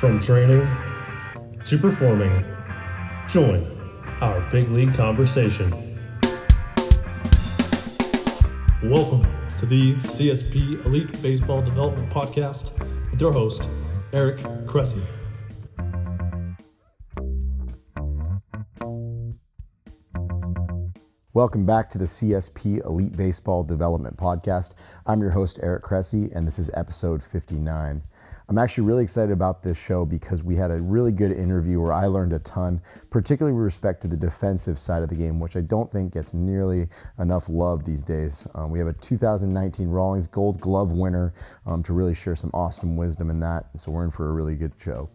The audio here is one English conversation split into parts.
From training to performing, join our big league conversation. Welcome to the CSP Elite Baseball Development Podcast with your host, Eric Cressey. Welcome back to the CSP Elite Baseball Development Podcast. I'm your host, Eric Cressey, and this is episode 59. I'm actually really excited about this show because we had a really good interview where I learned a ton, particularly with respect to the defensive side of the game, which I don't think gets nearly enough love these days. We have a 2019 Rawlings Gold Glove winner to really share some awesome wisdom in that, so we're in for a really good show.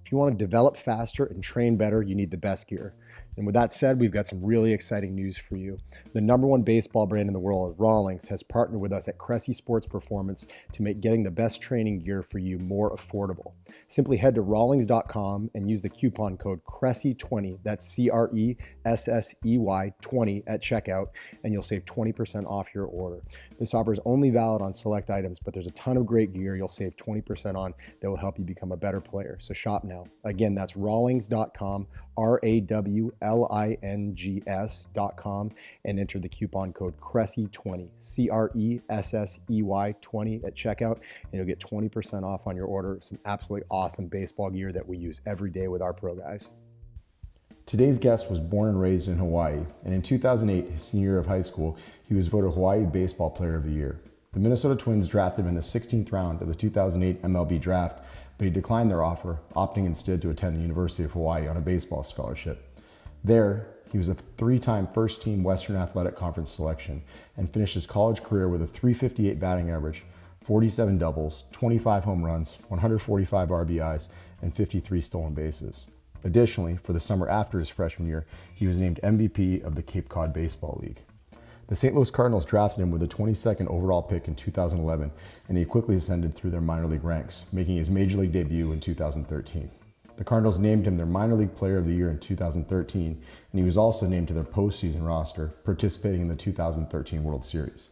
If you want to develop faster and train better, you need the best gear. And with that said, we've got some really exciting news for you. The number one baseball brand in the world, Rawlings, has partnered with us at Cressey Sports Performance to make getting the best training gear for you more affordable. Simply head to rawlings.com and use the coupon code Cressey20, that's CRESSEY 20 at checkout, and you'll save 20% off your order. This offer is only valid on select items, but there's a ton of great gear you'll save 20% on that will help you become a better player. So shop now. Again, that's rawlings.com, RAWLINGS.com, and enter the coupon code Cressey20, CRESSEY 20 at checkout, and you'll get 20% off on your order of some absolutely awesome baseball gear that we use every day with our pro guys. Today's guest was born and raised in Hawaii, and in 2008, his senior year of high school, he was voted Hawaii Baseball Player of the Year. The Minnesota Twins drafted him in the 16th round of the 2008 MLB draft, but he declined their offer, opting instead to attend the University of Hawaii on a baseball scholarship. There, he was a three-time first-team Western Athletic Conference selection and finished his college career with a .358 batting average, 47 doubles, 25 home runs, 145 RBIs, and 53 stolen bases. Additionally, for the summer after his freshman year, he was named MVP of the Cape Cod Baseball League. The St. Louis Cardinals drafted him with a 22nd overall pick in 2011, and he quickly ascended through their minor league ranks, making his major league debut in 2013. The Cardinals named him their minor league player of the year in 2013, and he was also named to their postseason roster, participating in the 2013 World Series.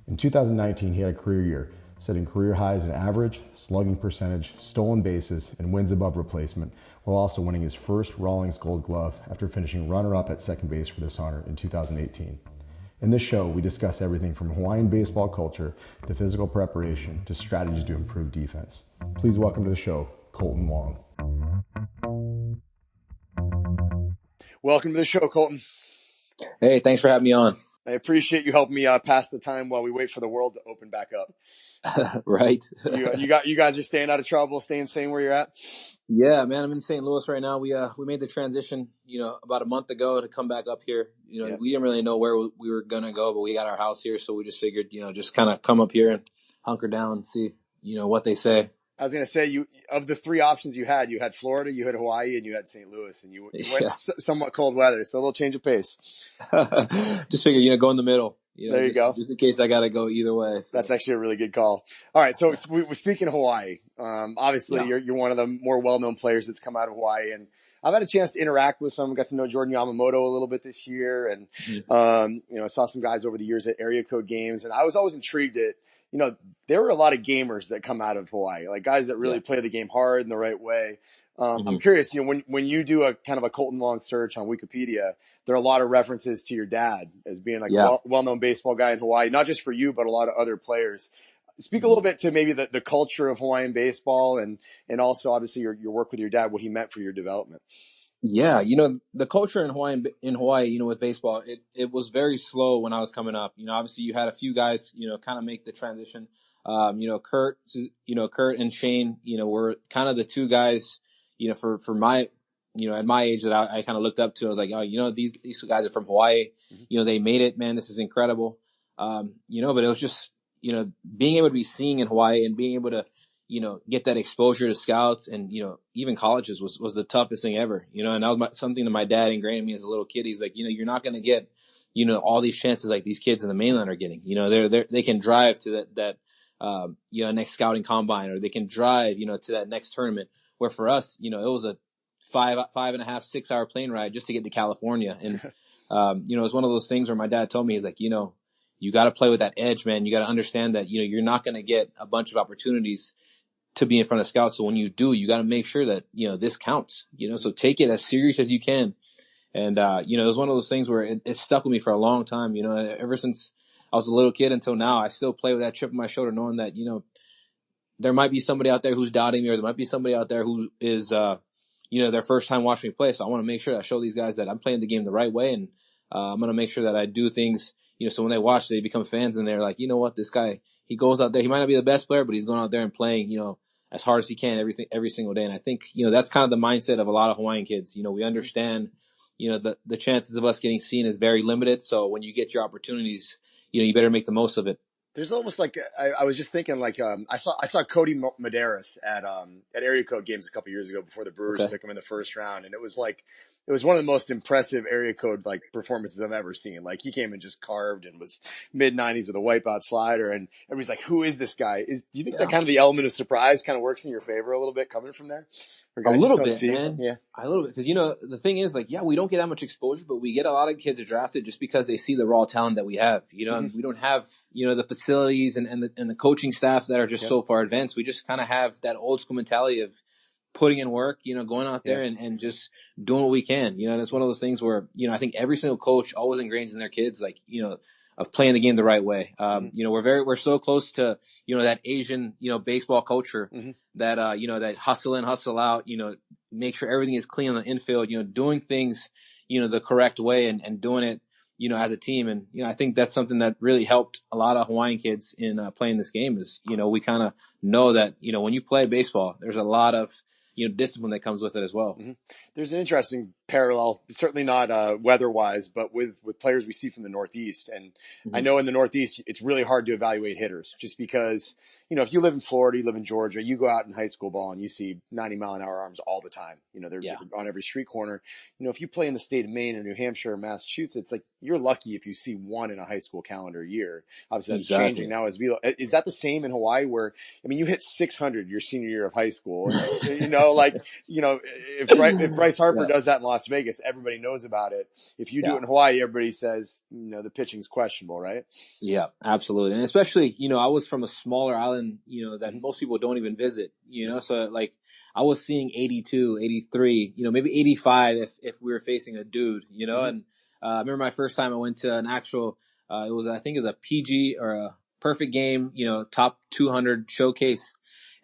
In 2019, he had a career year, setting career highs in average, slugging percentage, stolen bases, and wins above replacement, while also winning his first Rawlings Gold Glove after finishing runner-up at second base for this honor in 2018. In this show, we discuss everything from Hawaiian baseball culture to physical preparation to strategies to improve defense. Please welcome to the show, Kolten Wong. Welcome to the show, Kolten. Hey, thanks for having me on. I appreciate you helping me pass the time while we wait for the world to open back up. Right. you guys are staying out of trouble, staying sane where you're at? Yeah, man, I'm in St. Louis right now. We made the transition, about a month ago to come back up here. We didn't really know where we were going to go, but we got our house here. So we just figured, just kind of come up here and hunker down and see, what they say. I was going to say, of the three options you had Florida, you had Hawaii, and you had St. Louis, and you went somewhat cold weather. So a little change of pace. Just figured, go in the middle. There you go. Just in case I got to go either way. So. That's actually a really good call. All right. So we're speaking of Hawaii. Obviously you're one of the more well-known players that's come out of Hawaii, and I've had a chance to interact with some, got to know Jordan Yamamoto a little bit this year. And, I saw some guys over the years at area code games, and I was always intrigued at, there were a lot of gamers that come out of Hawaii, like guys that really play the game hard in the right way. I'm curious, when you do a kind of a Kolten Wong search on Wikipedia, there are a lot of references to your dad as being like a well-known baseball guy in Hawaii, not just for you, but a lot of other players. Speak a little bit to maybe the culture of Hawaiian baseball and also obviously your work with your dad, what he meant for your development. Yeah, the culture in Hawaii, with baseball, it was very slow when I was coming up. Obviously you had a few guys, kind of make the transition. Kurt and Shane, were kind of the two guys, for my, at my age that I kind of looked up to. I was like, oh, these guys are from Hawaii. They made it, man. This is incredible. But it was just, being able to be seen in Hawaii and being able to, get that exposure to scouts and, even colleges was the toughest thing ever, and that was something that my dad ingrained in me as a little kid. He's like, you're not going to get, all these chances like these kids in the mainland are getting, they can drive to that next scouting combine, or they can drive, to that next tournament, where for us, it was a 5.5, 6 hour plane ride just to get to California. And, it was one of those things where my dad told me, he's like, you got to play with that edge, man. You got to understand that, you're not going to get a bunch of opportunities to be in front of scouts. So when you do, you got to make sure that, this counts, so take it as serious as you can. And, it was one of those things where it stuck with me for a long time, ever since I was a little kid until now. I still play with that chip on my shoulder, knowing that, there might be somebody out there who's doubting me, or there might be somebody out there who is, their first time watching me play. So I want to make sure that I show these guys that I'm playing the game the right way. And, I'm going to make sure that I do things, so when they watch, they become fans, and they're like, you know what, this guy, he goes out there, he might not be the best player, but he's going out there and playing, as hard as he can every single day. And I think, that's kind of the mindset of a lot of Hawaiian kids. We understand, the chances of us getting seen is very limited. So when you get your opportunities, you better make the most of it. There's almost like I was just thinking like I saw Cody Medeiros at Area Code games a couple years ago before the Brewers took him in the first round, and it was one of the most impressive Area Code like performances I've ever seen. Like he came and just carved and was mid-90s with a wipeout slider, and everybody's like, "Who is this guy?" Do you think that kind of the element of surprise kind of works in your favor a little bit coming from there? A little bit, man. Yeah, a little bit, because the thing is, like, we don't get that much exposure, but we get a lot of kids drafted just because they see the raw talent that we have. And we don't have the facilities and the coaching staff that are just so far advanced. We just kind of have that old school mentality of putting in work, going out there and just doing what we can. And it's one of those things where I think every single coach always ingrains in their kids, like, of playing the game the right way. We're so close to, that Asian, baseball culture that, that hustle in, hustle out, make sure everything is clean on the infield, doing things, the correct way and doing it, as a team. And, I think that's something that really helped a lot of Hawaiian kids in playing this game is, we kind of know that, when you play baseball, there's a lot of, discipline that comes with it as well. There's an interesting parallel, certainly not weather-wise, but with players we see from the Northeast. And I know in the Northeast, it's really hard to evaluate hitters just because, if you live in Florida, you live in Georgia, you go out in high school ball and you see 90-mile-an-hour arms all the time. They're on every street corner. If you play in the state of Maine or New Hampshire or Massachusetts, like you're lucky if you see one in a high school calendar year. Obviously, that's changing now as we. Is that the same in Hawaii where, you hit 600 your senior year of high school, if Bryce Harper does that in Las Vegas, everybody knows about it. If you do it in Hawaii, everybody says, the pitching's questionable, right? Yeah, absolutely. And especially, I was from a smaller island, that most people don't even visit, so like I was seeing 82, 83, maybe 85 if we were facing a dude, and I remember my first time I went to an actual, I think it was a PG or a perfect game, top 200 showcase.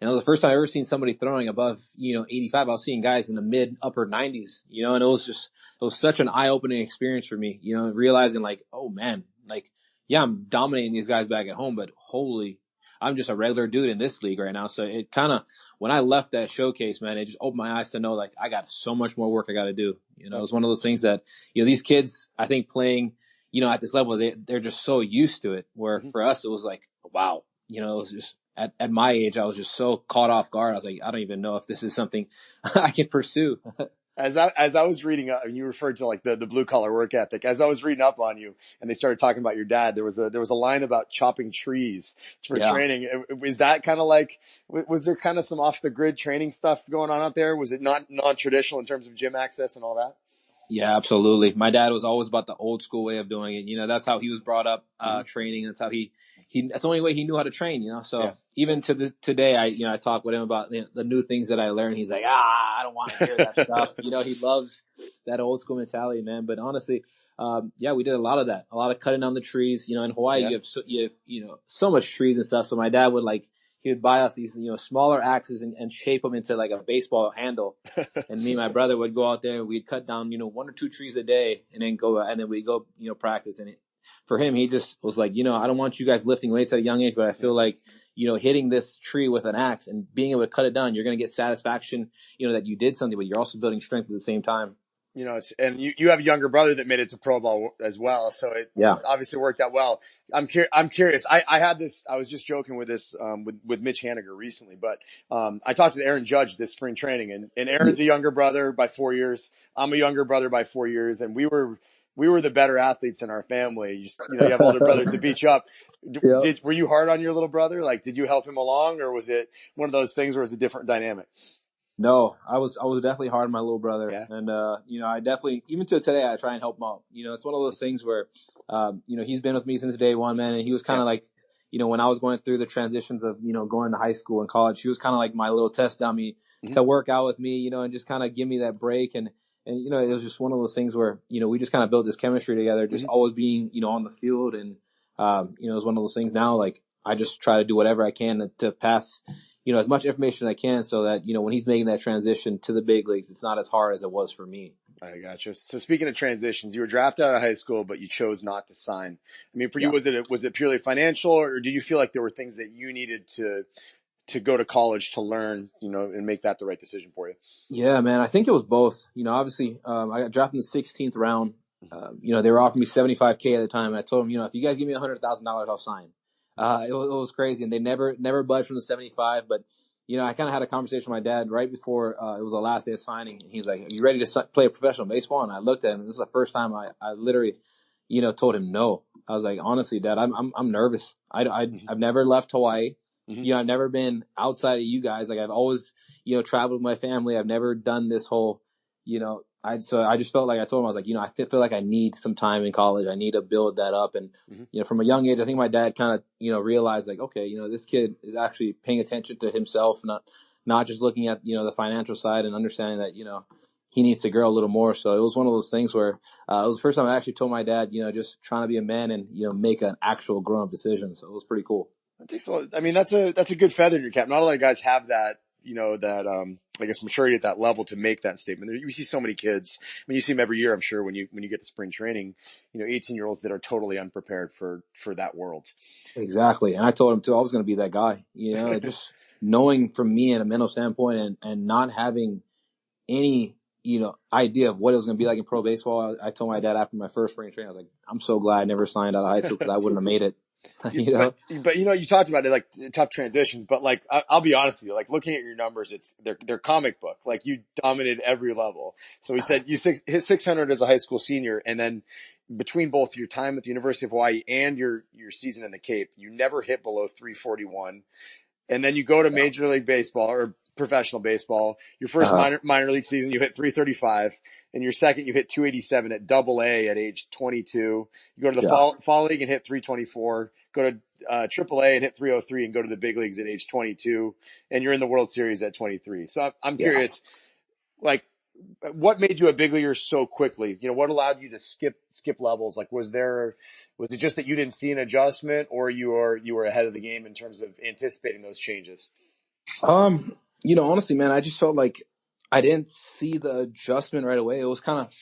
And it was the first time I ever seen somebody throwing above, 85. I was seeing guys in the mid upper 90s, and it was such an eye opening experience for me, realizing like, oh man, like, yeah, I'm dominating these guys back at home, but holy, I'm just a regular dude in this league right now. So it kind of, when I left that showcase, man, it just opened my eyes to know like I got so much more work I got to do. It's one of those things that, these kids, I think playing, at this level, they're just so used to it, where for us, it was like, wow, it was just, at my age, I was just so caught off guard. I was like, I don't even know if this is something I can pursue. As I was reading, you referred to like the blue collar work ethic. As I was reading up on you, and they started talking about your dad, there was a line about chopping trees for training. Is that kind of like, was there kind of some off the grid training stuff going on out there? Was it not non-traditional in terms of gym access and all that? Yeah, absolutely. My dad was always about the old school way of doing it. That's how he was brought up, training. That's how that's the only way he knew how to train, So even to today, I talk with him about the new things that I learned. He's like, I don't want to hear that stuff. He loves that old school mentality, man. But honestly, we did a lot of that, a lot of cutting down the trees. In Hawaii, you have so much trees and stuff. So my dad would he would buy us these, smaller axes and shape them into like a baseball handle. And me and my brother would go out there and we'd cut down, 1 or 2 trees a day and then we'd go, practice. And for him, he just was like, I don't want you guys lifting weights at a young age, but I feel like, hitting this tree with an axe and being able to cut it down, you're going to get satisfaction, that you did something, but you're also building strength at the same time. And you have a younger brother that made it to pro ball as well. So it's obviously worked out well. I'm curious. I was just joking with this, with Mitch Haniger recently, but, I talked with Aaron Judge this spring training and Aaron's a younger brother by 4 years. I'm a younger brother by 4 years. And we were the better athletes in our family. You have older brothers that beat you up. Were you hard on your little brother? Like, did you help him along, or was it one of those things where it was a different dynamic? No, I was definitely hard on my little brother. Yeah. And, I definitely, even to today, I try and help him out. It's one of those things where, he's been with me since day one, man. And he was kind of like, when I was going through the transitions of, going to high school and college, she was kind of like my little test dummy to work out with me, and just kind of give me that break. And, it was just one of those things where, we just kind of built this chemistry together, just always being, on the field. And, it was one of those things now, like, I just try to do whatever I can to pass, as much information as I can so that, when he's making that transition to the big leagues, it's not as hard as it was for me. I gotcha. So speaking of transitions, you were drafted out of high school, but you chose not to sign. I mean, for you, was it purely financial, or did you feel like there were things that you needed to go to college to learn, and make that the right decision for you? Yeah, man, I think it was both. Obviously, I got drafted in the 16th round. They were offering me $75K at the time, and I told them, if you guys give me $100,000, I'll sign. It was crazy, and they never budged from the 75. But I kind of had a conversation with my dad right before it was the last day of signing, and he's like, "Are you ready to play professional baseball?" And I looked at him, and this is the first time I literally, told him no. I was like, "Honestly, Dad, I'm nervous. I've never left Hawaii. I've never been outside of you guys. Like, I've always, traveled with my family. I've never done this whole, so I just felt like I told him, I was like, I feel like I need some time in college. I need to build that up. And, from a young age, I think my dad kind of, realized like, okay, this kid is actually paying attention to himself, not just looking at, the financial side, and understanding that, he needs to grow a little more. So it was one of those things where, it was the first time I actually told my dad, just trying to be a man and, make an actual grown up decision. So it was pretty cool. I think so. I mean, that's a good feather in your cap. Not a lot of guys have that, I guess maturity at that level to make that statement. You see so many kids. I mean, you see them every year, I'm sure, when you get to spring training, 18-year-olds that are totally unprepared for that world. Exactly. And I told him too, I was going to be that guy, just knowing from me in a mental standpoint and not having any, idea of what it was going to be like in pro baseball. I told my dad after my first spring training, I was like, I'm so glad I never signed out of high school because I wouldn't have made it. But you talked about it, like tough transitions, but like, I'll be honest with you, like looking at your numbers, they're comic book. Like you dominated every level. So he said you hit 600 as a high school senior. And then between both your time at the University of Hawaii and your season in the Cape, you never hit below 341. And then you go to Major League Baseball or professional baseball. Your first minor league season, you hit 335. And your second, you hit 287 at Double-A at age 22. You go to the fall league and hit 324. Go to Triple-A and hit 303, and go to the big leagues at age 22. And you're in the World Series at 23. So I'm curious, like, what made you a big leaguer so quickly? What allowed you to skip levels? Like, was it just that you didn't see an adjustment, or you were ahead of the game in terms of anticipating those changes? Honestly, man, I just felt like I didn't see the adjustment right away. It was kind of,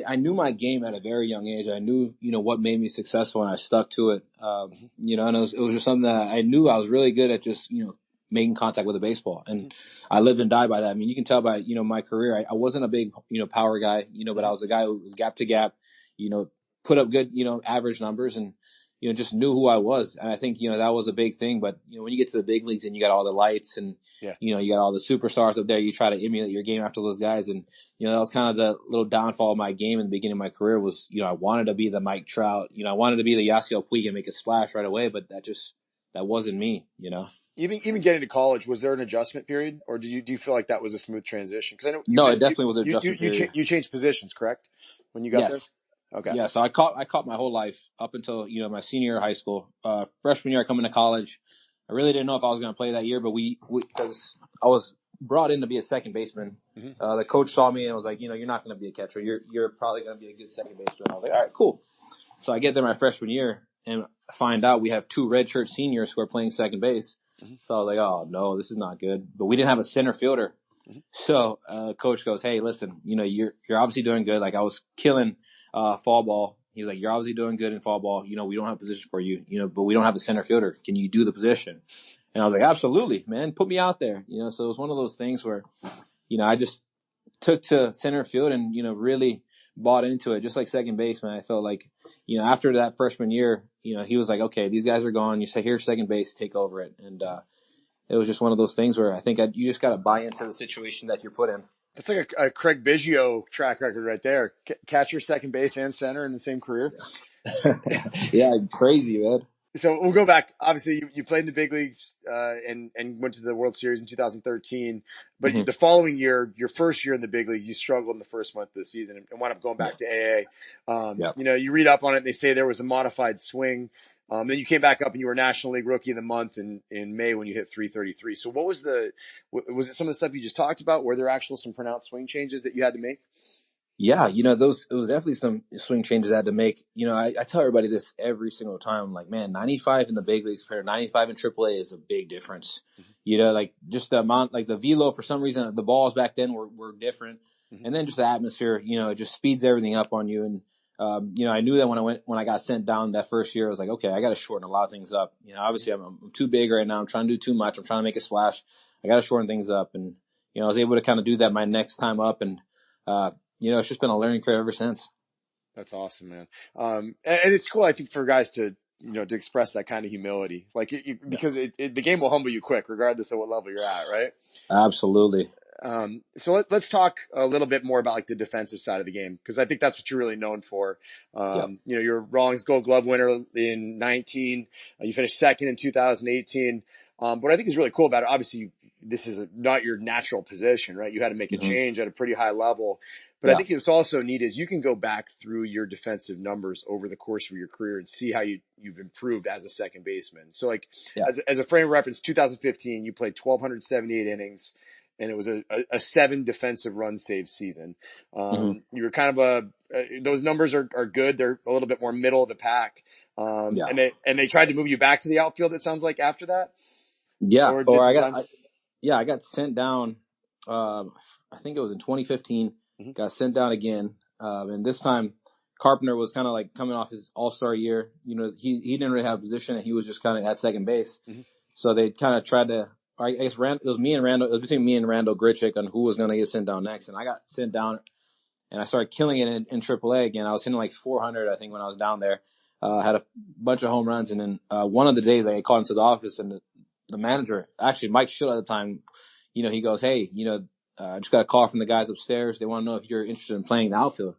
I knew my game at a very young age. I knew, what made me successful, and I stuck to it. And it was just something that I knew I was really good at, just, making contact with the baseball. And I lived and died by that. I mean, you can tell by, my career, I wasn't a big, power guy, but I was a guy who was gap to gap, put up good, average numbers, and, just knew who I was. And I think, that was a big thing. But, when you get to the big leagues and you got all the lights and, you got all the superstars up there, you try to emulate your game after those guys. And, that was kind of the little downfall of my game in the beginning of my career was, I wanted to be the Mike Trout, I wanted to be the Yasiel Puig and make a splash right away, but that wasn't me, Even getting to college, was there an adjustment period, or do you feel like that was a smooth transition? Because I know no, it definitely was an adjustment period. You changed positions, correct? When you got there? Okay. Yeah, so I caught my whole life up until, my senior year of high school. Freshman year I come into college. I really didn't know if I was going to play that year, but because I was brought in to be a second baseman. The coach saw me and was like, you're not going to be a catcher. You're probably going to be a good second baseman. I was like, all right, cool. So I get there my freshman year and find out we have two redshirt seniors who are playing second base. So I was like, oh no, this is not good. But we didn't have a center fielder. So coach goes, hey, listen, you're obviously doing good. Like I was killing fall ball. He's like, you're obviously doing good in fall ball. We don't have a position for you, but we don't have a center fielder. Can you do the position? And I was like, absolutely, man. Put me out there. So it was one of those things where, I just took to center field and, really bought into it. Just like second baseman, I felt like, after that freshman year, he was like, okay, these guys are gone. You say, here's second base, take over it. And it was just one of those things where I think you just got to buy into the situation that you're put in. That's like a Craig Biggio track record right there. Catcher, second base, and center in the same career. Yeah, crazy, man. So we'll go back. Obviously, you played in the big leagues and went to the World Series in 2013. But the following year, your first year in the big leagues, you struggled in the first month of the season and wound up going back to AA. You read up on it, and they say there was a modified swing Then you came back up and you were National League Rookie of the Month in May when you hit 333. So what was was it some of the stuff you just talked about? Were there actual some pronounced swing changes that you had to make? Yeah, it was definitely some swing changes I had to make. I tell everybody this every single time. I'm like, man, 95 in the big leagues compared to 95 in AAA is a big difference. Like just the amount, like the velo, for some reason, the balls back then were different. Mm-hmm. And then just the atmosphere, it just speeds everything up on you. And, I knew that when I got sent down that first year, I was like, okay, I got to shorten a lot of things up. Obviously I'm too big right now. I'm trying to do too much. I'm trying to make a splash. I got to shorten things up. And, I was able to kind of do that my next time up. And, it's just been a learning curve ever since. That's awesome, man. And it's cool, I think, for guys to express that kind of humility, like because the game will humble you quick, regardless of what level you're at, right? Absolutely. So let's talk a little bit more about like the defensive side of the game, because I think that's what you're really known for. You're Rawlings Gold Glove winner in 19. You finished second in 2018. What I think is really cool about it, obviously, this is not your natural position, right? You had to make a change at a pretty high level. But I think it's also neat is you can go back through your defensive numbers over the course of your career and see how you've improved as a second baseman. So like as a frame of reference, 2015, you played 1,278 innings, and it was a 7 defensive run save season. You were kind of those numbers are good. They're a little bit more middle of the pack. And they tried to move you back to the outfield, it sounds like, after that. Yeah. I got sent down. I think it was in 2015. Got sent down again. And this time Carpenter was kind of like coming off his all-star year. He didn't really have a position, and he was just kind of at second base. So they kind of tried to, I guess it was me and Randall, it was between me and Randall Gritchick on who was going to get sent down next. And I got sent down, and I started killing it in AAA again. I was hitting like 400, I think, when I was down there. Had a bunch of home runs. And then one of the days I called into the office, and the manager, actually Mike Schill at the time, he goes, hey, I just got a call from the guys upstairs. They want to know if you're interested in playing the outfield.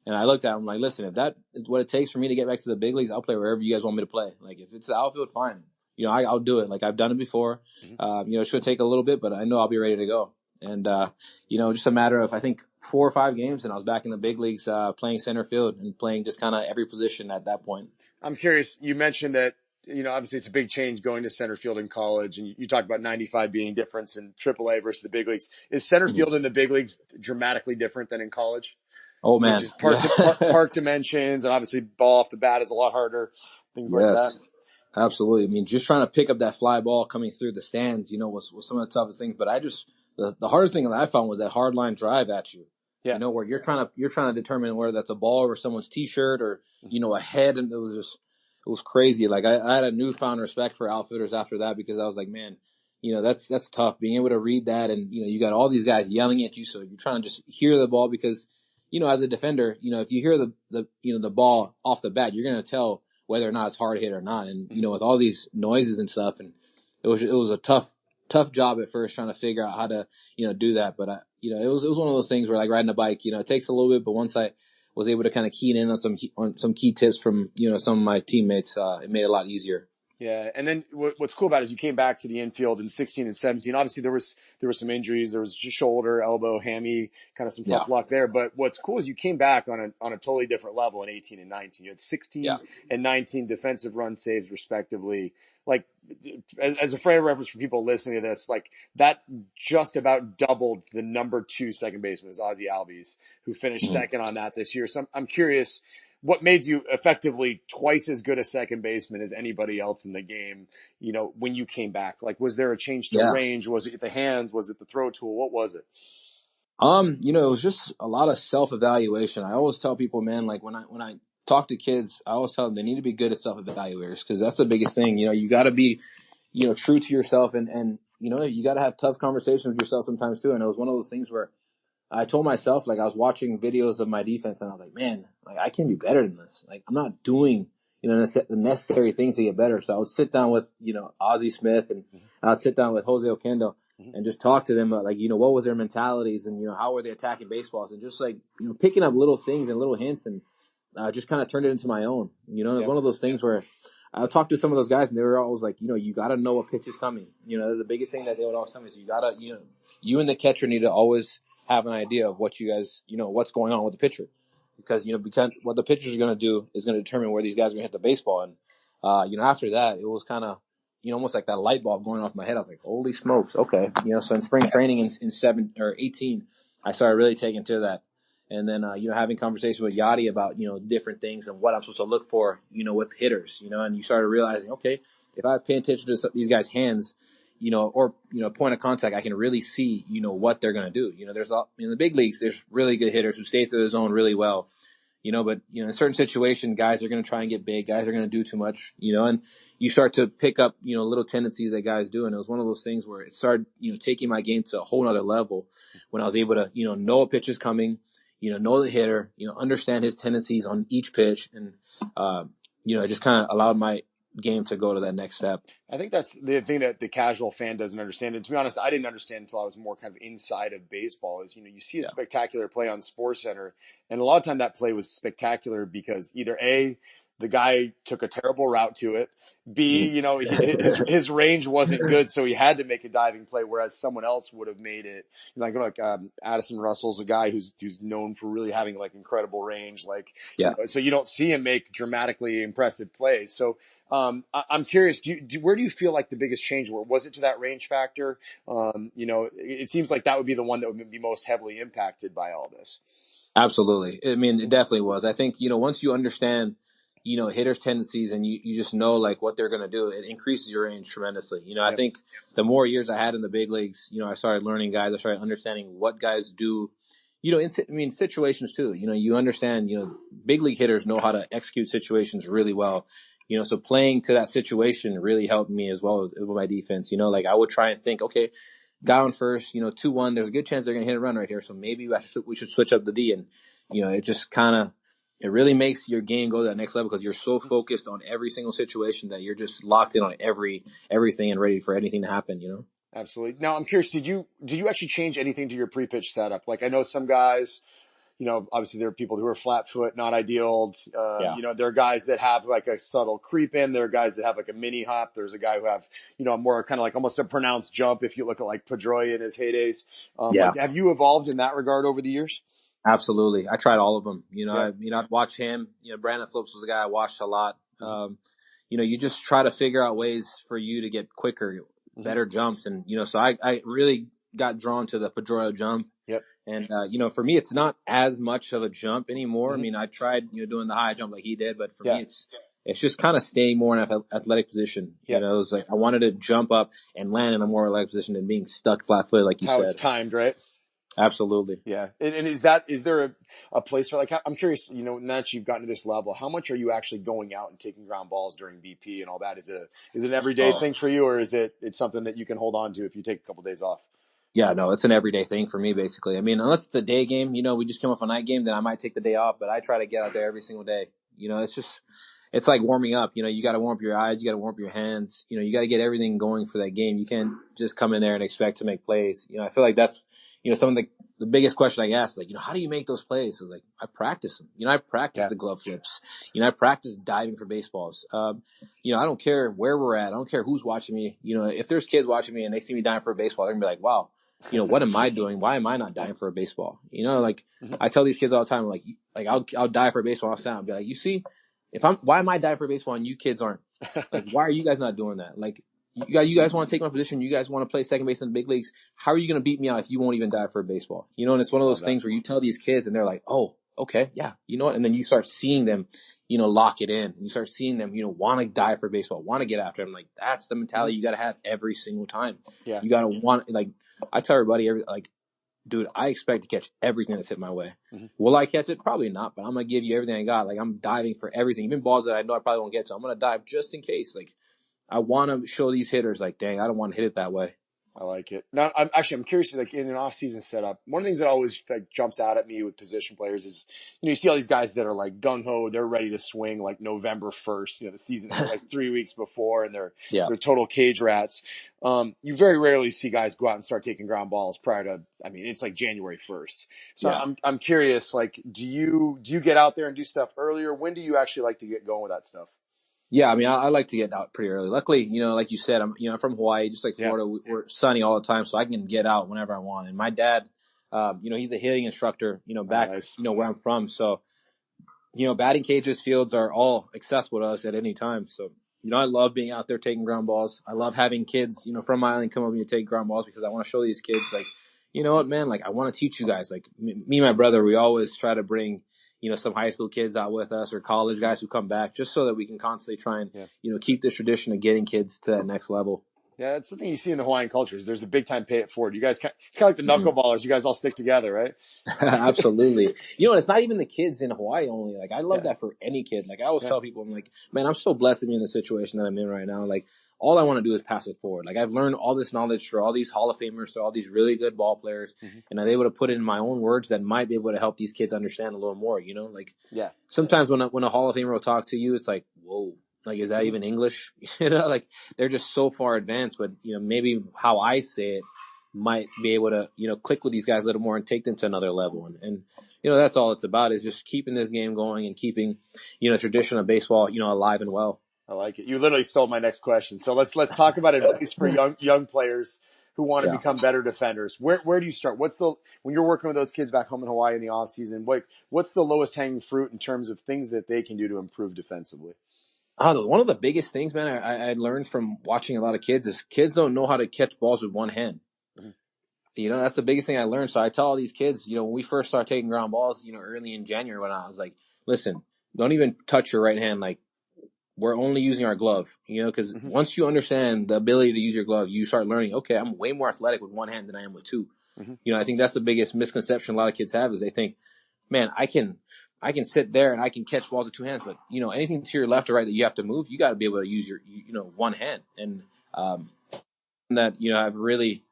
And I looked at him like, listen, if that is what it takes for me to get back to the big leagues, I'll play wherever you guys want me to play. Like, if it's the outfield, fine. I'll do it. Like, I've done it before. It should take a little bit, but I know I'll be ready to go. And, just a matter of, I think, 4 or 5 games, and I was back in the big leagues playing center field and playing just kind of every position at that point. I'm curious, you mentioned that, obviously it's a big change going to center field in college, and you talked about 95 being difference in AAA versus the big leagues. Is center field in the big leagues dramatically different than in college? Oh, man. Just park dimensions, and obviously ball off the bat is a lot harder, things like that. Absolutely. I mean, just trying to pick up that fly ball coming through the stands, was some of the toughest things. But the hardest thing that I found was that hard line drive at you. Yeah. Where you're trying to determine whether that's a ball or someone's t-shirt or, a head. And it was crazy. Like I had a newfound respect for outfielders after that, because I was like, man, that's tough being able to read that. And, you got all these guys yelling at you. So you're trying to just hear the ball, because, as a defender, if you hear the ball off the bat, you're going to tell whether or not it's hard hit or not. And, with all these noises and stuff, and it was a tough job at first trying to figure out how to, do that. But it was one of those things where, like riding a bike, it takes a little bit, but once I was able to kind of key in on some key tips from, some of my teammates, it made it a lot easier. Yeah. And then what's cool about it is you came back to the infield in 16 and 17. Obviously there was some injuries. There was shoulder, elbow, hammy, kind of some tough luck there. But what's cool is you came back on a totally different level in 18 and 19. You had 16 and 19 defensive run saves respectively. Like, as a frame of reference for people listening to this, like that just about doubled the number 2 second baseman is Ozzie Albies, who finished second on that this year. So I'm curious, what made you effectively twice as good a second baseman as anybody else in the game, when you came back? Like, was there a change to range? Was it the hands? Was it the throw tool? What was it? It was just a lot of self-evaluation. I always tell people, man, like when I talk to kids, I always tell them they need to be good at self-evaluators, because that's the biggest thing. You got to be, true to yourself, and you got to have tough conversations with yourself sometimes too. And it was one of those things where I told myself, like, I was watching videos of my defense, and I was like, man, like, I can be better than this. Like, I'm not doing, the necessary things to get better. So I would sit down with, Ozzie Smith, and I'd sit down with Jose Oquendo and just talk to them about, like, what was their mentalities, and, how were they attacking baseballs, and just like, picking up little things and little hints, and just kind of turned it into my own. It was one of those things where I would talk to some of those guys, and they were always like, you got to know what pitch is coming. That's the biggest thing that they would always tell me is you got to, you and the catcher need to always have an idea of what you guys, what's going on with the pitcher, because what the pitcher is going to do is going to determine where these guys are going to hit the baseball. And, After that, it was kind of, almost like that light bulb going off my head. I was like, holy smokes. Okay. So in spring training in 18, I started really taking to that. And then, having conversations with Yachty about, different things and what I'm supposed to look for, with hitters, and you started realizing, okay, if I pay attention to these guys' hands, or, point of contact, I can really see, what they're going to do. There's in the big leagues, there's really good hitters who stay through the zone really well. But, in a certain situation, guys are going to try and get big. Guys are going to do too much, and you start to pick up, little tendencies that guys do. And it was one of those things where it started, taking my game to a whole other level when I was able to, know a pitch is coming, know the hitter, understand his tendencies on each pitch. And, it just kind of allowed my game to go to that next step. I think that's the thing that the casual fan doesn't understand. And to be honest, I didn't understand until I was more kind of inside of baseball is, you see a spectacular play on SportsCenter. And a lot of time that play was spectacular because either A, the guy took a terrible route to it. B, his range wasn't good, so he had to make a diving play, whereas someone else would have made it. Like Addison Russell's a guy who's known for really having like incredible range. So you don't see him make dramatically impressive plays. So I'm curious, where do you feel like the biggest change was it to that range factor? It seems like that would be the one that would be most heavily impacted by all this. Absolutely. I mean, it definitely was. I think, once you understand, hitters' tendencies and you just know like what they're going to do, it increases your range tremendously. I think the more years I had in the big leagues, I started learning guys, I started understanding what guys do, in situations too. You understand, big league hitters know how to execute situations really well. So playing to that situation really helped me as well as with my defense. Like I would try and think, okay, guy on first, 2-1, there's a good chance they're going to hit a run right here. So maybe we should switch up the D. And, it just it really makes your game go to that next level because you're so focused on every single situation that you're just locked in on everything and ready for anything to happen, Absolutely. Now I'm curious, did you actually change anything to your pre-pitch setup? Like I know some guys, obviously there are people who are flat foot, not ideal. There are guys that have like a subtle creep in. There are guys that have like a mini hop. There's a guy who have, more kind of like almost a pronounced jump. If you look at like Pedroia in his heydays, have you evolved in that regard over the years? Absolutely. I tried all of them. I'd watch him. Brandon Phillips was a guy I watched a lot. You just try to figure out ways for you to get quicker, better jumps. And, so I really got drawn to the Pedroia jump. Yep. And, for me, it's not as much of a jump anymore. I mean, I tried, doing the high jump like he did, but for me, it's just kind of staying more in an athletic position. It was like I wanted to jump up and land in a more athletic position than being stuck flat-footed like you said. How it's timed, right? Absolutely. Yeah. And is there a place for I'm curious, now that you've gotten to this level, how much are you actually going out and taking ground balls during BP and all that? Is it an everyday thing for you, or is it's something that you can hold on to if you take a couple of days off? Yeah, no, it's an everyday thing for me, basically. I mean, unless it's a day game, we just came off a night game, then I might take the day off, but I try to get out there every single day. It's like warming up. You got to warm up your eyes. You got to warm up your hands. You got to get everything going for that game. You can't just come in there and expect to make plays. I feel like that's, some of the biggest question I get asked, like, how do you make those plays? So, like, I practice them. I practice the glove flips. I practice diving for baseballs. I don't care where we're at. I don't care who's watching me. If there's kids watching me and they see me diving for a baseball, they're gonna be like, wow, what am I doing? Why am I not diving for a baseball? I tell these kids all the time, like I'll dive for a baseball. I'll stand and be like, you see, why am I diving for a baseball and you kids aren't? Like, why are you guys not doing that? Like, you guys want to take my position. You guys want to play second base in the big leagues. How are you going to beat me out if you won't even dive for a baseball? And it's one of those things where you tell these kids and they're like, oh, okay, yeah, you know what? And then you start seeing them, lock it in. You start seeing them, want to dive for baseball, want to get after them. Like, that's the mentality you got to have every single time. Yeah. You got to want, like, I tell everybody, dude, I expect to catch everything that's hit my way. Will I catch it? Probably not, but I'm going to give you everything I got. Like, I'm diving for everything, even balls that I know I probably won't get to. I'm going to dive just in case. Like, I want to show these hitters, like, dang, I don't want to hit it that way. I like it. Now, I'm curious, like in an off-season setup, one of the things that always like jumps out at me with position players is, you see all these guys that are like gung-ho, they're ready to swing like November 1st, the season like 3 weeks before, and they're total cage rats. You very rarely see guys go out and start taking ground balls prior to, it's like January 1st. So I'm curious, like, do you get out there and do stuff earlier? When do you actually like to get going with that stuff? Yeah, I like to get out pretty early. Luckily, like you said, I'm from Hawaii, just like Florida. We're sunny all the time, so I can get out whenever I want. And my dad, he's a hitting instructor, back, where I'm from. So, batting cages, fields are all accessible to us at any time. So, I love being out there taking ground balls. I love having kids, from my island come over and take ground balls because I want to show these kids, like, you know what, man, like, I want to teach you guys. Like, me and my brother, we always try to bring, some high school kids out with us or college guys who come back just so that we can constantly try and, keep this tradition of getting kids to that next level. Yeah, that's the thing you see in the Hawaiian cultures. There's a big time pay it forward. You guys, it's kind of like the knuckleballers. You guys all stick together, right? Absolutely. It's not even the kids in Hawaii only. Like, I love that for any kid. Like, I always tell people, I'm like, man, I'm so blessed to be in the situation that I'm in right now. Like, all I want to do is pass it forward. Like, I've learned all this knowledge through all these Hall of Famers, through all these really good ball players, and I'm able to put it in my own words that might be able to help these kids understand a little more, Like, sometimes when a Hall of Famer will talk to you, it's like, whoa. Like, is that even English? Like, they're just so far advanced, but, maybe how I say it might be able to, click with these guys a little more and take them to another level. And that's all it's about, is just keeping this game going and keeping, tradition of baseball, alive and well. I like it. You literally stole my next question. So let's talk about advice for young players who want to become better defenders. Where do you start? When you're working with those kids back home in Hawaii in the off season, what's the lowest hanging fruit in terms of things that they can do to improve defensively? One of the biggest things, man, I learned from watching a lot of kids is kids don't know how to catch balls with one hand. That's the biggest thing I learned. So I tell all these kids, when we first start taking ground balls, early in January, when I was like, listen, don't even touch your right hand. Like, we're only using our glove, because once you understand the ability to use your glove, you start learning, okay, I'm way more athletic with one hand than I am with two. I think that's the biggest misconception a lot of kids have, is they think, man, I can sit there and I can catch balls with two hands, but anything to your left or right that you have to move, you got to be able to use your, one hand. And, that, I've really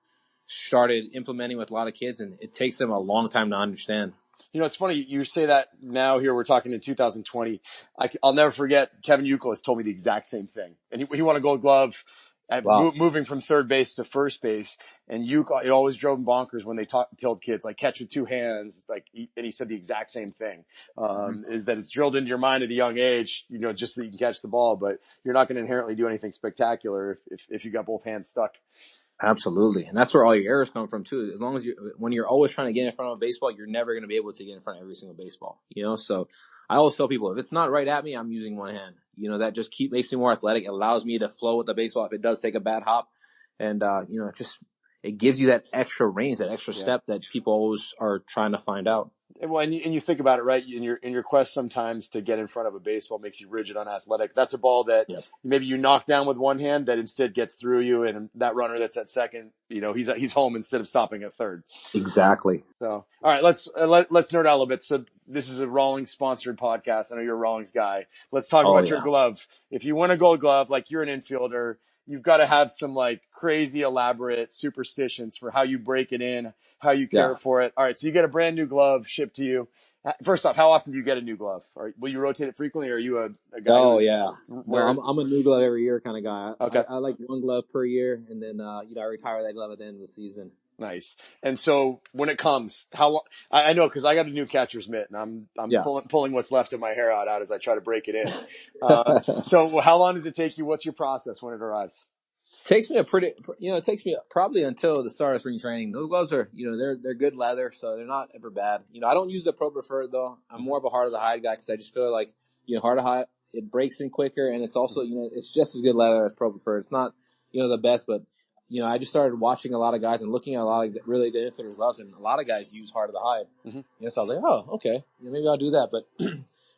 started implementing with a lot of kids, and it takes them a long time to understand. It's funny you say that now. Here we're talking in 2020. I'll never forget Kevin Youkilis told me the exact same thing, and he won a Gold Glove at moving from third base to first base. And it always drove him bonkers when they told kids like catch with two hands. And he said the exact same thing. Is that it's drilled into your mind at a young age, just so you can catch the ball, but you're not going to inherently do anything spectacular if you got both hands stuck. Absolutely. And that's where all your errors come from too. As long as when you're always trying to get in front of a baseball, you're never going to be able to get in front of every single baseball, So I always tell people, if it's not right at me, I'm using one hand. That just makes me more athletic. It allows me to flow with the baseball if it does take a bad hop. And, it gives you that extra range, that extra step that people always are trying to find out. Well, and you think about it, right? In your quest sometimes to get in front of a baseball makes you rigid, unathletic. That's a ball that maybe you knock down with one hand that instead gets through you, and that runner that's at second, he's home instead of stopping at third. Exactly. So, all right, let's nerd out a little bit. So this is a Rawlings sponsored podcast. I know you're a Rawlings guy. Let's talk about your glove. If you win a Gold Glove, like you're an infielder, you've got to have some like crazy elaborate superstitions for how you break it in, how you care for it. All right. So you get a brand new glove shipped to you. First off, how often do you get a new glove? Will you rotate it frequently, or are you a guy? Oh, yeah. I'm a new glove every year kind of guy. Okay. I like one glove per year, and then, I retire that glove at the end of the season. Nice. And so when it comes, how long? I know, because I got a new catcher's mitt, and I'm pulling what's left of my hair out as I try to break it in. So how long does it take you? What's your process when it arrives? Takes me it takes me probably until the start of spring training. Those gloves are, they're good leather, so they're not ever bad. I don't use the Pro Preferred though. I'm more of a heart of the hide guy, because I just feel like, heart of hide, it breaks in quicker, and it's also, it's just as good leather as Pro Preferred. It's not, the best, but, I just started watching a lot of guys and looking at a lot of really good infielders' gloves, and a lot of guys use heart of the hide. So I was like, oh, okay, maybe I'll do that. But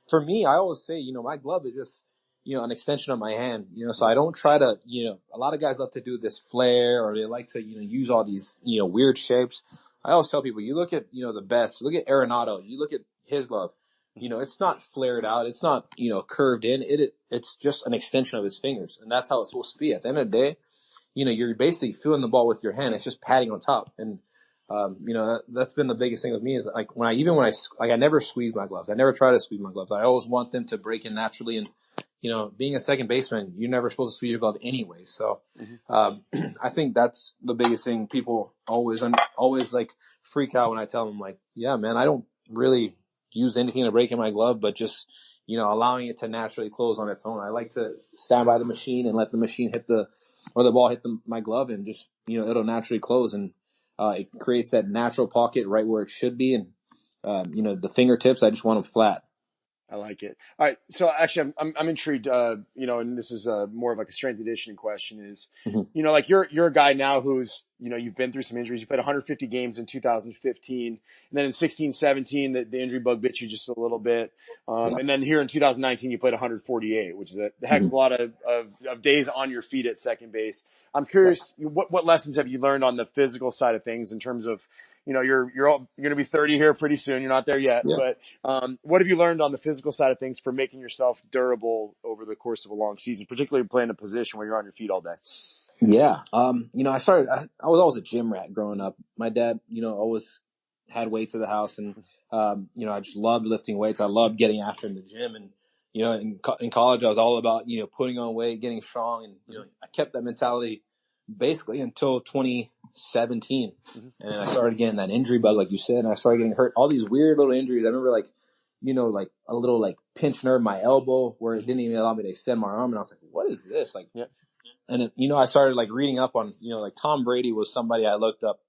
for me, I always say, my glove is just, an extension of my hand, so I don't try to, a lot of guys love to do this flare, or they like to, use all these, weird shapes. I always tell people, you look at, the best, look at Arenado, you look at his glove, it's not flared out. It's not, curved in. It's just an extension of his fingers. And that's how it's supposed to be. At the end of the day, you're basically feeling the ball with your hand. It's just padding on top. And, that's been the biggest thing with me, is like I never squeeze my gloves. I never try to squeeze my gloves. I always want them to break in naturally. And, being a second baseman, you're never supposed to squeeze your glove anyway. So, I think that's the biggest thing. People always like freak out when I tell them, like, yeah, man, I don't really use anything to break in my glove, but just, allowing it to naturally close on its own. I like to stand by the machine and let the machine the ball hit my glove, and just, it'll naturally close. And, it creates that natural pocket right where it should be. And, the fingertips, I just want them flat. I like it. All right. So actually, I'm intrigued. And this is more of like a strength and conditioning question. Is Mhm. like you're a guy now who's you've been through some injuries. You played 150 games in 2015, and then in 16, 17, the injury bug bit you just a little bit. Yeah. And then here in 2019, you played 148, which is a heck of Mhm. a lot of days on your feet at second base. I'm Yeah. curious, what lessons have you learned on the physical side of things in terms of you're going to be 30 here pretty soon. You're not there yet, Yeah. but what have you learned on the physical side of things for making yourself durable over the course of a long season, particularly playing a position where you're on your feet all day? Yeah. I was always a gym rat growing up. My dad, always had weights at the house, and, I just loved lifting weights. I loved getting after in the gym. And, in college, I was all about, putting on weight, getting strong. And, I kept that mentality basically until 2017. Mm-hmm. And I started getting that injury bug, like you said, and I started getting hurt. All these weird little injuries. I remember like a little like pinched nerve in my elbow where it didn't even allow me to extend my arm. And I was like, what is this? Like, Yeah. and I started like reading up on, like Tom Brady was somebody I looked up,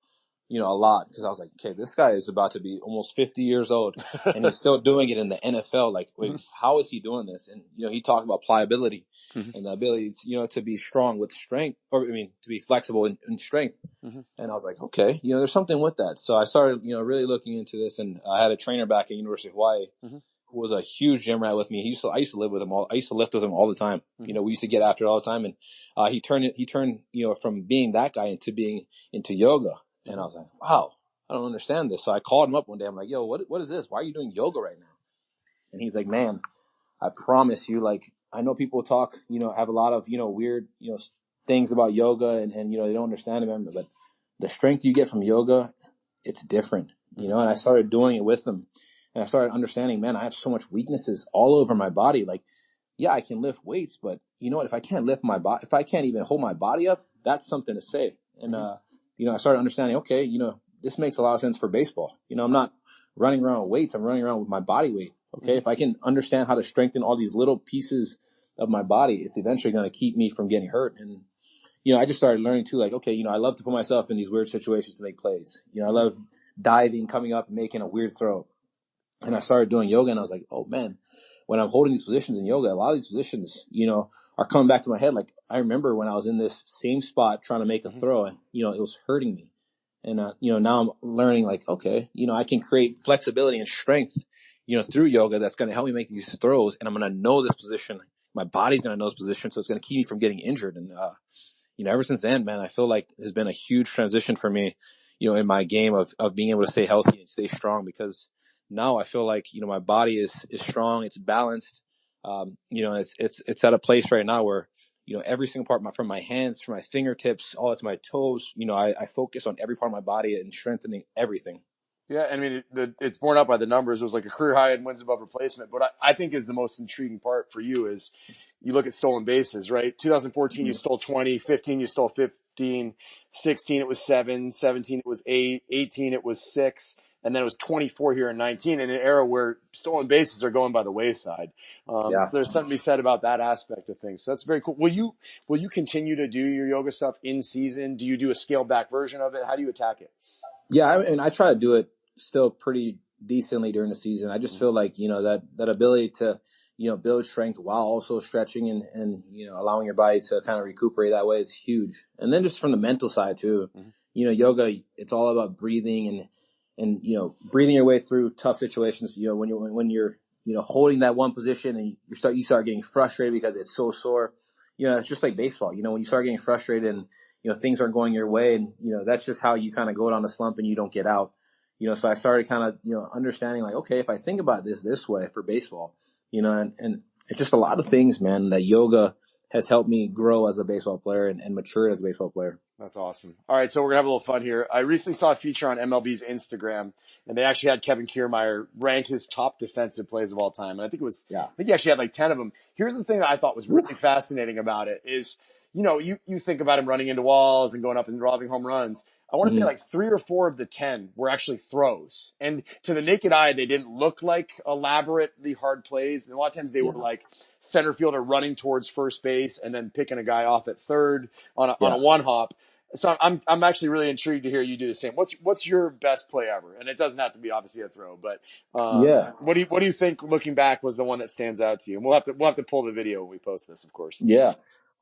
a lot, because I was like, okay, this guy is about to be almost 50 years old and he's still doing it in the NFL. Like, wait, how is he doing this? And, he talked about pliability and the ability, to be strong with strength, to be flexible in strength. Mm-hmm. And I was like, okay, there's something with that. So I started, really looking into this, and I had a trainer back at University of Hawaii who was a huge gym rat with me. I used to live with him I used to lift with him all the time. We used to get after it all the time. And, he turned, from being that guy into yoga. And I was like, wow, I don't understand this. So I called him up one day. I'm like, yo, what is this? Why are you doing yoga right now? And he's like, man, I promise you, like, I know people talk, have a lot of, weird, things about yoga and they don't understand it, but the strength you get from yoga, it's different, and I started doing it with them, and I started understanding, man, I have so much weaknesses all over my body. Like, yeah, I can lift weights, but you know what? If I can't lift my body, if I can't even hold my body up, that's something to say. And, I started understanding, okay, this makes a lot of sense for baseball. I'm not running around with weights. I'm running around with my body weight. Okay. If I can understand how to strengthen all these little pieces of my body, it's eventually going to keep me from getting hurt. And, I just started learning too, like, okay, I love to put myself in these weird situations to make plays. I love diving, coming up and making a weird throw. And I started doing yoga, and I was like, oh man, when I'm holding these positions in yoga, a lot of these positions, are coming back to my head. Like, I remember when I was in this same spot trying to make a throw, and, it was hurting me. And, now I'm learning, like, okay, I can create flexibility and strength, through yoga that's going to help me make these throws. And I'm going to know this position. My body's going to know this position. So it's going to keep me from getting injured. And, ever since then, man, I feel like there's been a huge transition for me, in my game of being able to stay healthy and stay strong, because now I feel like, my body is strong. It's balanced. It's at a place right now where, every single part, from my hands, from my fingertips, all to my toes, I focus on every part of my body and strengthening everything. Yeah, I mean, it's borne out by the numbers. It was like a career high in wins above replacement. But I think is the most intriguing part for you is you look at stolen bases, right? 2014, you stole 20. 15, you stole 15. 16, it was 7. 17, it was 8. 18, it was 6. And then it was 24 here in 19 in an era where stolen bases are going by the wayside. Yeah. So there's something to be said about that aspect of things. So that's very cool. Will you continue to do your yoga stuff in season? Do you do a scaled back version of it? How do you attack it? Yeah, I try to do it still pretty decently during the season. I just feel like, that ability to, build strength while also stretching and allowing your body to kind of recuperate that way is huge. And then just from the mental side too, yoga, it's all about breathing and breathing your way through tough situations. When you're holding that one position and you start getting frustrated because it's so sore. It's just like baseball. When you start getting frustrated and things aren't going your way, and that's just how you kind of go down the slump and you don't get out. So I started kind of understanding, like, okay, if I think about this way for baseball, and it's just a lot of things, man, that yoga has helped me grow as a baseball player and mature as a baseball player. That's awesome. All right, so we're gonna have a little fun here. I recently saw a feature on MLB's Instagram, and they actually had Kevin Kiermaier rank his top defensive plays of all time. And I think he actually had like 10 of them. Here's the thing that I thought was really fascinating about it is, you think about him running into walls and going up and robbing home runs. I want to say like 3 or 4 of the 10 were actually throws. And to the naked eye, they didn't look like elaborately hard plays. And a lot of times they were like center fielder running towards first base and then picking a guy off at third on a one hop. So I'm actually really intrigued to hear you do the same. What's your best play ever? And it doesn't have to be obviously a throw, but Yeah. what do you think looking back was the one that stands out to you? And we'll have to pull the video when we post this, of course. Yeah.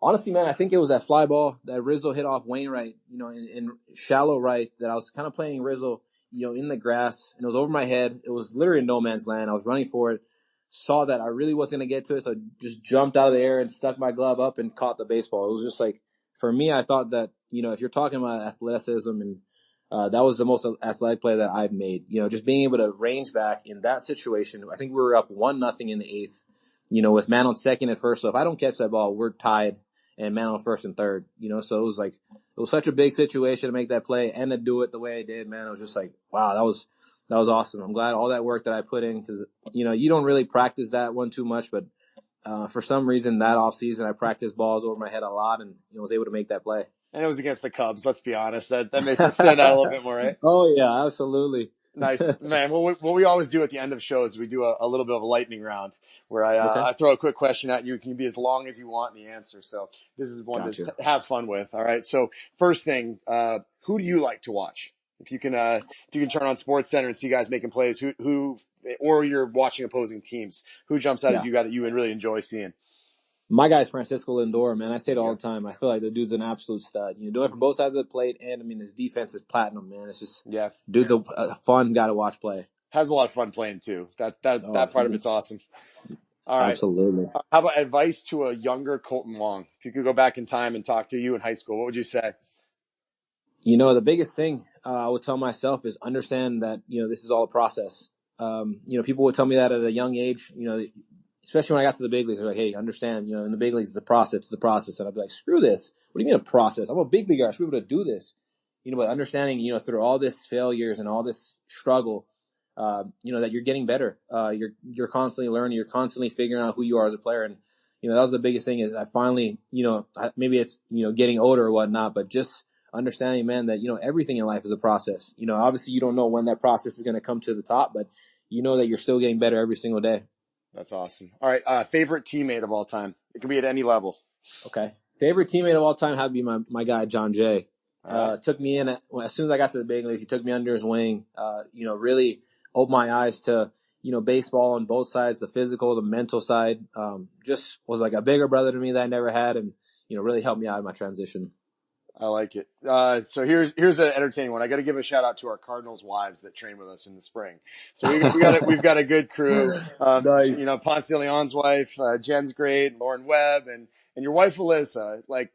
Honestly, man, I think it was that fly ball that Rizzo hit off Wainwright, in shallow right, that I was kind of playing Rizzo, in the grass, and it was over my head. It was literally in no man's land. I was running for it, saw that I really wasn't going to get to it, so I just jumped out of the air and stuck my glove up and caught the baseball. It was just like, for me, I thought that, if you're talking about athleticism, and that was the most athletic play that I've made. Just being able to range back in that situation. I think we were up 1-0 in the eighth, with man on second and first. So if I don't catch that ball, we're tied. And man on first and third, so it was such a big situation to make that play and to do it the way I did, man. It was just like, wow, that was awesome. I'm glad all that work that I put in, because, you don't really practice that one too much, but, for some reason that off season, I practiced balls over my head a lot and, was able to make that play. And it was against the Cubs. Let's be honest. That makes it stand out a little bit more, right? Oh yeah, absolutely. Nice, man. What we always do at the end of shows, we do a little bit of a lightning round where Okay. I throw a quick question at you. It can be as long as you want in the answer. So this is one to Gotcha. just have fun with. All right. So first thing, who do you like to watch? If you can turn on Sports Center and see guys making plays, who, or you're watching opposing teams, who jumps out as you guy that you would really enjoy seeing? My guy's Francisco Lindor, man. I say it all the time. I feel like the dude's an absolute stud. Doing it from both sides of the plate, and his defense is platinum, man. It's just, dude's a fun guy to watch play. Has a lot of fun playing too. That part of it's awesome. All right. Absolutely. How about advice to a younger Kolten Wong? If you could go back in time and talk to you in high school, what would you say? The biggest thing I would tell myself is understand that, this is all a process. People would tell me that at a young age, especially when I got to the big leagues. They're like, hey, understand, in the big leagues, it's a process. And I'd be like, screw this. What do you mean a process? I'm a big leaguer. I should be able to do this. But understanding, through all this failures and all this struggle, that you're getting better. You're constantly learning. You're constantly figuring out who you are as a player. And, that was the biggest thing, is I finally, maybe it's, getting older or whatnot, but just understanding, man, that, everything in life is a process. Obviously you don't know when that process is going to come to the top, but that you're still getting better every single day. That's awesome. All right. Favorite teammate of all time. It can be at any level. Okay. Favorite teammate of all time had to be my guy, John Jay. Took me in as soon as I got to the big leagues, he took me under his wing, really opened my eyes to, baseball on both sides, the physical, the mental side. Just was like a bigger brother to me that I never had, and, really helped me out in my transition. I like it. So here's an entertaining one. I got to give a shout out to our Cardinals Wives that train with us in the spring. So we've got a good crew. Nice. Ponce de Leon's wife, Jen's great, Lauren Webb, and your wife Alyssa. Like,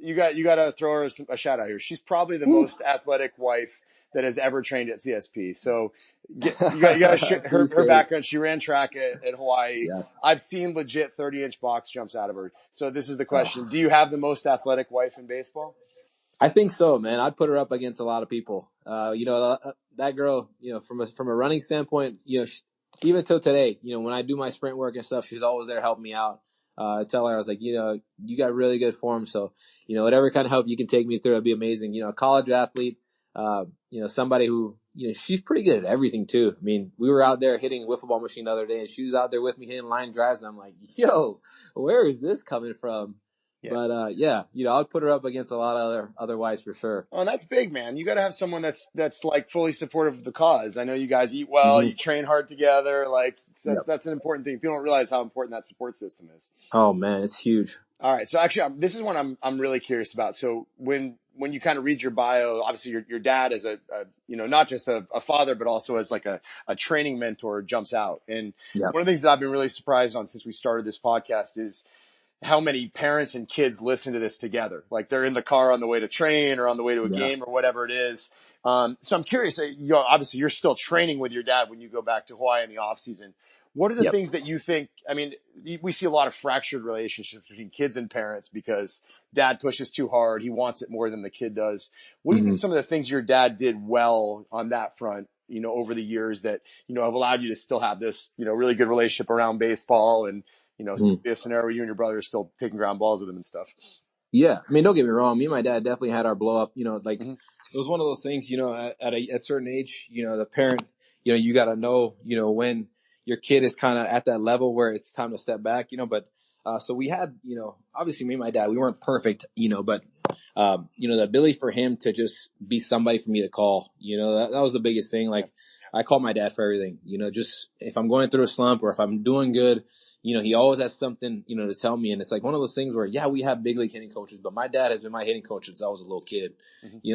you got to throw her a shout out here. She's probably the most athletic wife that has ever trained at CSP. So you got to share her background. She ran track at Hawaii. Yes. I've seen legit 30-inch box jumps out of her. So this is the question. Do you have the most athletic wife in baseball? I think so, man. I'd put her up against a lot of people. That girl, from a running standpoint, even till today, when I do my sprint work and stuff, she's always there helping me out. I tell her, I was like, you got really good form. So, whatever kind of help you can take me through, it'd be amazing. A college athlete, somebody who, she's pretty good at everything too. I mean, we were out there hitting a wiffle ball machine the other day, and she was out there with me hitting line drives. And I'm like, yo, where is this coming from? Yeah. But, I'll put her up against a lot of other wives for sure. Oh, and that's big, man. You got to have someone that's like fully supportive of the cause. I know you guys eat well, you train hard together. Like that's an important thing. People don't realize how important that support system is. Oh man, it's huge. All right. So actually, this is one I'm really curious about. So when you kind of read your bio, obviously your dad is a not just a father, but also as like a training mentor jumps out. And one of the things that I've been really surprised on since we started this podcast is how many parents and kids listen to this together. Like they're in the car on the way to train or on the way to a game or whatever it is. So I'm curious, obviously you're still training with your dad when you go back to Hawaii in the off season. What are the things that you think, I mean, we see a lot of fractured relationships between kids and parents because dad pushes too hard. He wants it more than the kid does. What do you think some of the things your dad did well on that front, over the years that, have allowed you to still have this, really good relationship around baseball and, be a scenario where you and your brother are still taking ground balls with him and stuff? Yeah. I mean, don't get me wrong. Me and my dad definitely had our blow up, it was one of those things, at a certain age, the parent, you got to know, when your kid is kind of at that level where it's time to step back, but So we had, obviously me and my dad, we weren't perfect, but, the ability for him to just be somebody for me to call, that was the biggest thing. Like I call my dad for everything, just if I'm going through a slump or if I'm doing good, he always has something, to tell me. And it's like one of those things where, yeah, we have big league hitting coaches, but my dad has been my hitting coach since I was a little kid,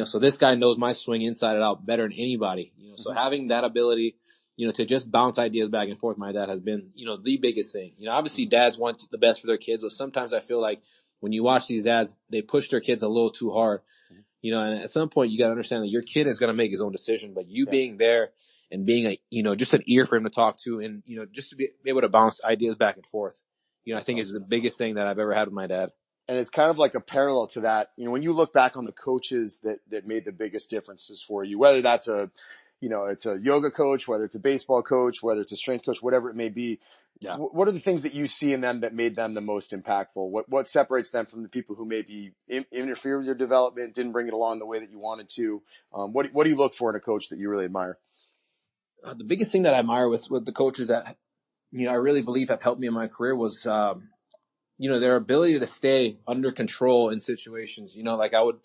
so this guy knows my swing inside and out better than anybody, so having that ability, to just bounce ideas back and forth, my dad has been, the biggest thing. Obviously dads want the best for their kids, but sometimes I feel like when you watch these dads, they push their kids a little too hard, and at some point you got to understand that your kid is going to make his own decision, but you being there and being just an ear for him to talk to and, just to be able to bounce ideas back and forth, I think is the biggest thing that I've ever had with my dad. And it's kind of like a parallel to that. When you look back on the coaches that made the biggest differences for you, whether that's it's a yoga coach, whether it's a baseball coach, whether it's a strength coach, whatever it may be. Yeah. What are the things that you see in them that made them the most impactful? What separates them from the people who maybe interfere with your development, didn't bring it along the way that you wanted to? What do you look for in a coach that you really admire? The biggest thing that I admire with the coaches that, I really believe have helped me in my career was, their ability to stay under control in situations, like I would,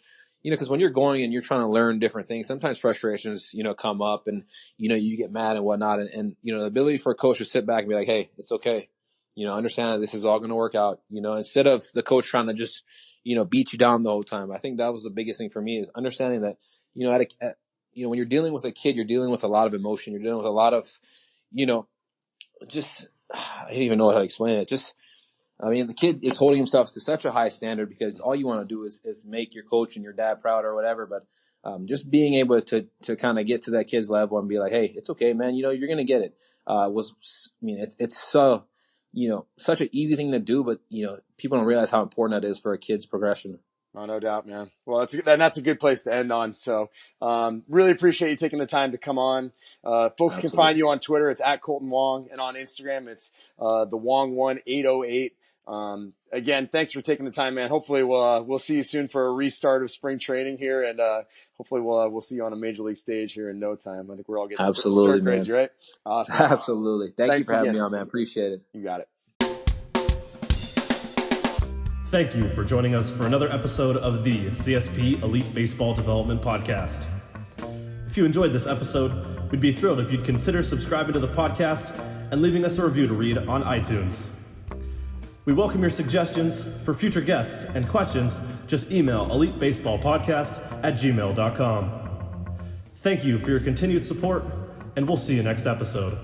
because when you're going and you're trying to learn different things, sometimes frustrations, come up and, you get mad and whatnot. And, the ability for a coach to sit back and be like, hey, it's okay. Understand that this is all going to work out, instead of the coach trying to just, beat you down the whole time. I think that was the biggest thing for me is understanding that, when you're dealing with a kid, you're dealing with a lot of emotion. You're dealing with a lot of, just, I don't even know how to explain it. The kid is holding himself to such a high standard because all you want to do is make your coach and your dad proud or whatever. But just being able to kind of get to that kid's level and be like, hey, it's okay, man. You're going to get it. It's so, such an easy thing to do, but, people don't realize how important that is for a kid's progression. Oh, no doubt, man. Well, that's a good place to end on. So, really appreciate you taking the time to come on. Folks Absolutely. Can find you on Twitter. It's at Kolten Wong, and on Instagram, it's the Wong1808. Again, thanks for taking the time, man. Hopefully we'll see you soon for a restart of spring training here, and hopefully we'll see you on a major league stage here in no time. I think we're all getting Absolutely, stir crazy, right? Awesome. Absolutely. Thanks you for having me on, man. Appreciate it. You got it. Thank you for joining us for another episode of the CSP Elite Baseball Development Podcast. If you enjoyed this episode, we'd be thrilled if you'd consider subscribing to the podcast and leaving us a review to read on iTunes. We welcome your suggestions for future guests and questions. Just email elitebaseballpodcast@gmail.com. Thank you for your continued support, and we'll see you next episode.